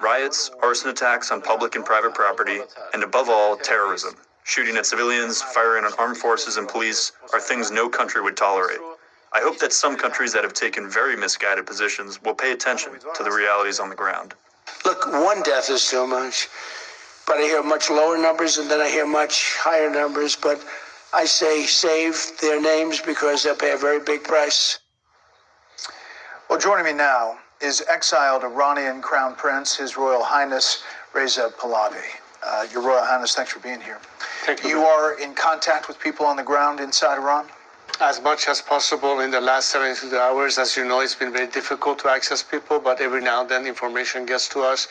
Riots, arson attacks on public and private property, and above all, terrorism. Shooting at civilians, firing on armed forces and police are things no country would tolerate. I hope that some countries that have taken very misguided positions will pay attention to the realities on the ground. Look, one death is too much, but I hear much lower numbers and then I hear much higher numbers, but I say save their names because they'll pay a very big price. Well, joining me now is exiled Iranian Crown Prince, His Royal Highness Reza Pahlavi. Your Royal Highness, thanks for being here. Thank you. You are in contact with people on the ground inside Iran? As much as possible in the last 72 hours. As you know, it's been very difficult to access people, but every now and then information gets to us.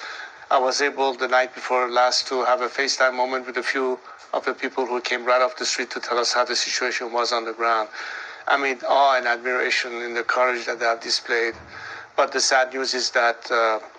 I was able the night before last to have a FaceTime moment with a few of the people who came right off the street to tell us how the situation was on the ground. I mean, awe and admiration in the courage that they have displayed. But the sad news is that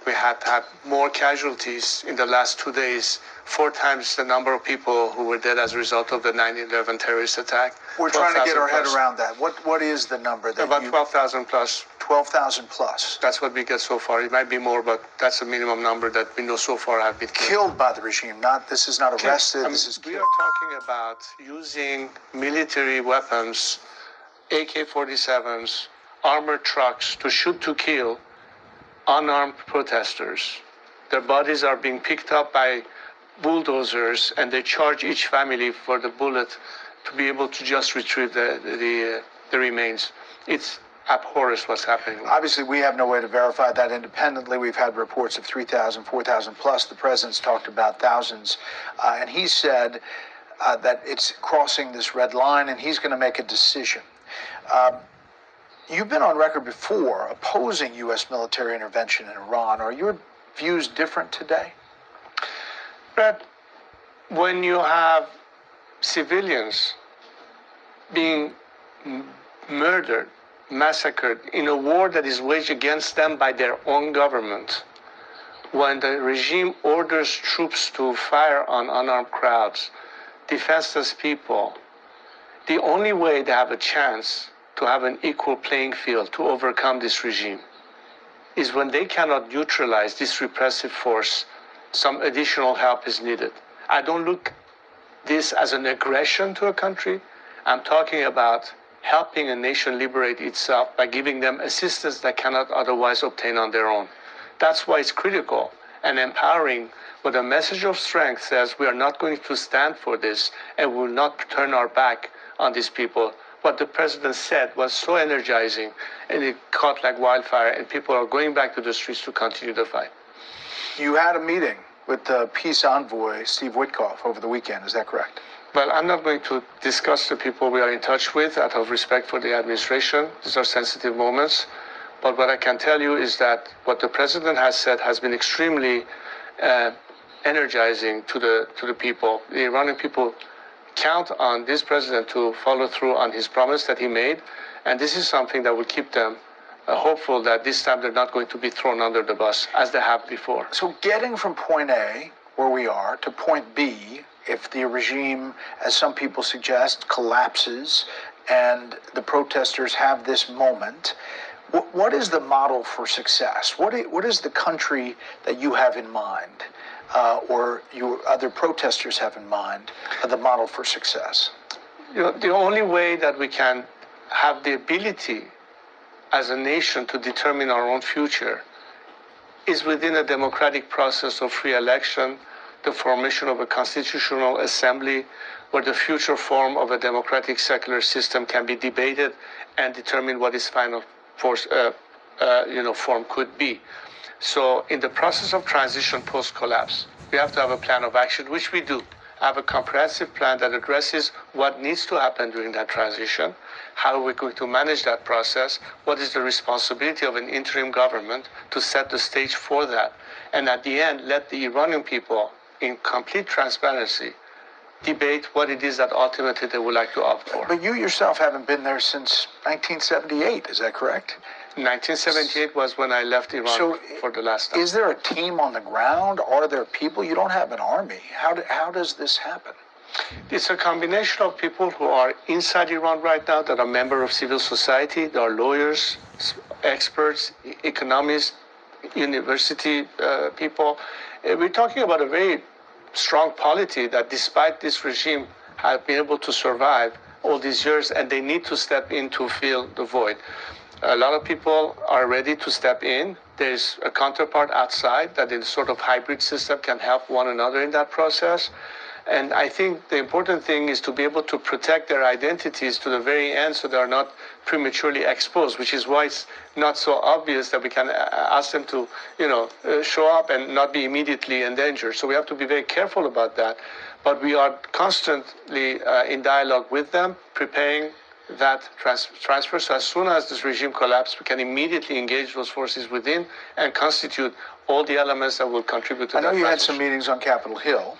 we had more casualties in the last 2 days, 4 times the number of people who were dead as a result of the 9/11 terrorist attack. We're trying to get our head around that. What is the number? That about 12,000 plus. 12,000 plus. That's what we get so far. It might be more, but that's the minimum number that we know so far have been killed by the regime. This is not arrested. This is we are talking about using military weapons, AK-47s, armored trucks to shoot to kill unarmed protesters. Their bodies are being picked up by bulldozers, and they charge each family for the bullet to be able to just retrieve the remains. It's abhorrent what's happening. Obviously, we have no way to verify that independently. We've had reports of 3,000, 4,000 plus. The president's talked about thousands. And he said that it's crossing this red line, and he's going to make a decision. You've been on record before opposing U.S. military intervention in Iran. Are your views different today? Brett, when you have civilians being murdered, massacred in a war that is waged against them by their own government, when the regime orders troops to fire on unarmed crowds, defenseless people, the only way they have a chance to have an equal playing field to overcome this regime is when they cannot neutralize this repressive force. Some additional help is needed. I don't look this as an aggression to a country. I'm talking about helping a nation liberate itself by giving them assistance that cannot otherwise obtain on their own. That's why it's critical and empowering, but a message of strength says we are not going to stand for this and we will not turn our back on these people. What the president said was so energizing, and it caught like wildfire, and people are going back to the streets to continue the fight. You had a meeting with the peace envoy, Steve Witkoff, over the weekend. Is that correct? Well, I'm not going to discuss the people we are in touch with out of respect for the administration. These are sensitive moments. But what I can tell you is that what the president has said has been extremely energizing to the people. The Iranian people count on this president to follow through on his promise that he made. And this is something that will keep them hopeful that this time they're not going to be thrown under the bus as they have before. So getting from point A, where we are, to point B, if the regime, as some people suggest, collapses and the protesters have this moment, what is the model for success? What is the country that you have in mind, or your other protesters have in mind, the model for success? You know, the only way that we can have the ability as a nation to determine our own future is within a democratic process of free election, the formation of a constitutional assembly where the future form of a democratic secular system can be debated and determine what its final form could be. So in the process of transition post-collapse, we have to have a plan of action, which we do. Have a comprehensive plan that addresses what needs to happen during that transition, how we're going to manage that process, what is the responsibility of an interim government to set the stage for that, and at the end, let the Iranian people, in complete transparency, debate what it is that ultimately they would like to opt for. But you yourself haven't been there since 1978, is that correct? 1978 was when I left Iran for the last time. Is there a team on the ground? Are there people? You don't have an army. How does this happen? It's a combination of people who are inside Iran right now that are members of civil society. There are lawyers, experts, economists, university people. We're talking about a very strong polity that despite this regime have been able to survive all these years, and they need to step in to fill the void. A lot of people are ready to step in. There's a counterpart outside that in a sort of hybrid system can help one another in that process. And I think the important thing is to be able to protect their identities to the very end so they are not prematurely exposed, which is why it's not so obvious that we can ask them to, show up and not be immediately endangered. So we have to be very careful about that. But we are constantly in dialogue with them, preparing that transfer. So as soon as this regime collapses, we can immediately engage those forces within and constitute all the elements that will contribute to that. I know you had transition. some meetings on Capitol Hill.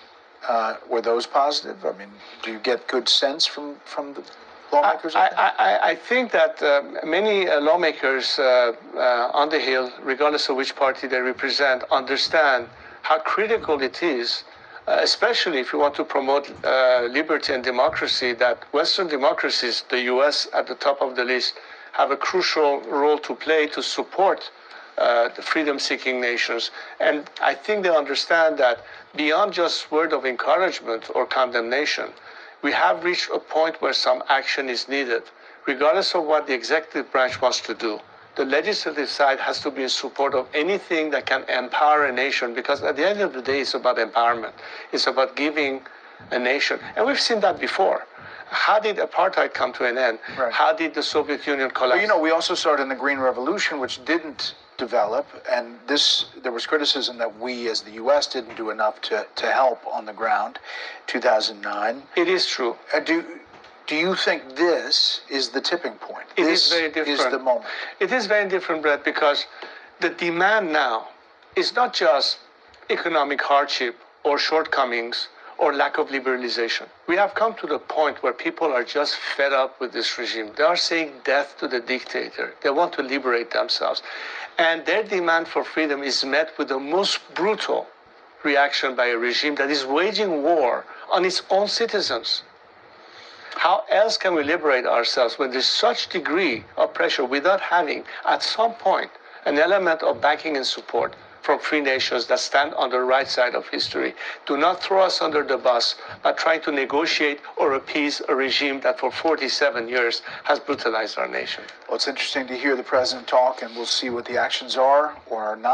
Were those positive? I mean, do you get good sense from the lawmakers? I think that many lawmakers on the Hill, regardless of which party they represent, understand how critical it is, especially if you want to promote liberty and democracy, that Western democracies, the U.S. at the top of the list, have a crucial role to play to support the freedom-seeking nations. And I think they understand that beyond just word of encouragement or condemnation, we have reached a point where some action is needed. Regardless of what the executive branch wants to do, the legislative side has to be in support of anything that can empower a nation, because at the end of the day, it's about empowerment. It's about giving a nation. And we've seen that before. How did apartheid come to an end? Right. How did the Soviet Union collapse? Well, we also saw it in the Green Revolution, which didn't develop, and there was criticism that we as the U.S. didn't do enough to help on the ground. 2009. It is true. Do you think this is the tipping point? It is very different. This is the moment. It is very different, Brett, because the demand now is not just economic hardship or shortcomings or lack of liberalization. We have come to the point where people are just fed up with this regime. They are saying death to the dictator. They want to liberate themselves. And their demand for freedom is met with the most brutal reaction by a regime that is waging war on its own citizens. How else can we liberate ourselves when there's such degree of pressure without having, at some point, an element of backing and support from free nations that stand on the right side of history? Do not throw us under the bus by trying to negotiate or appease a regime that for 47 years has brutalized our nation. Well, it's interesting to hear the president talk, and we'll see what the actions are or are not.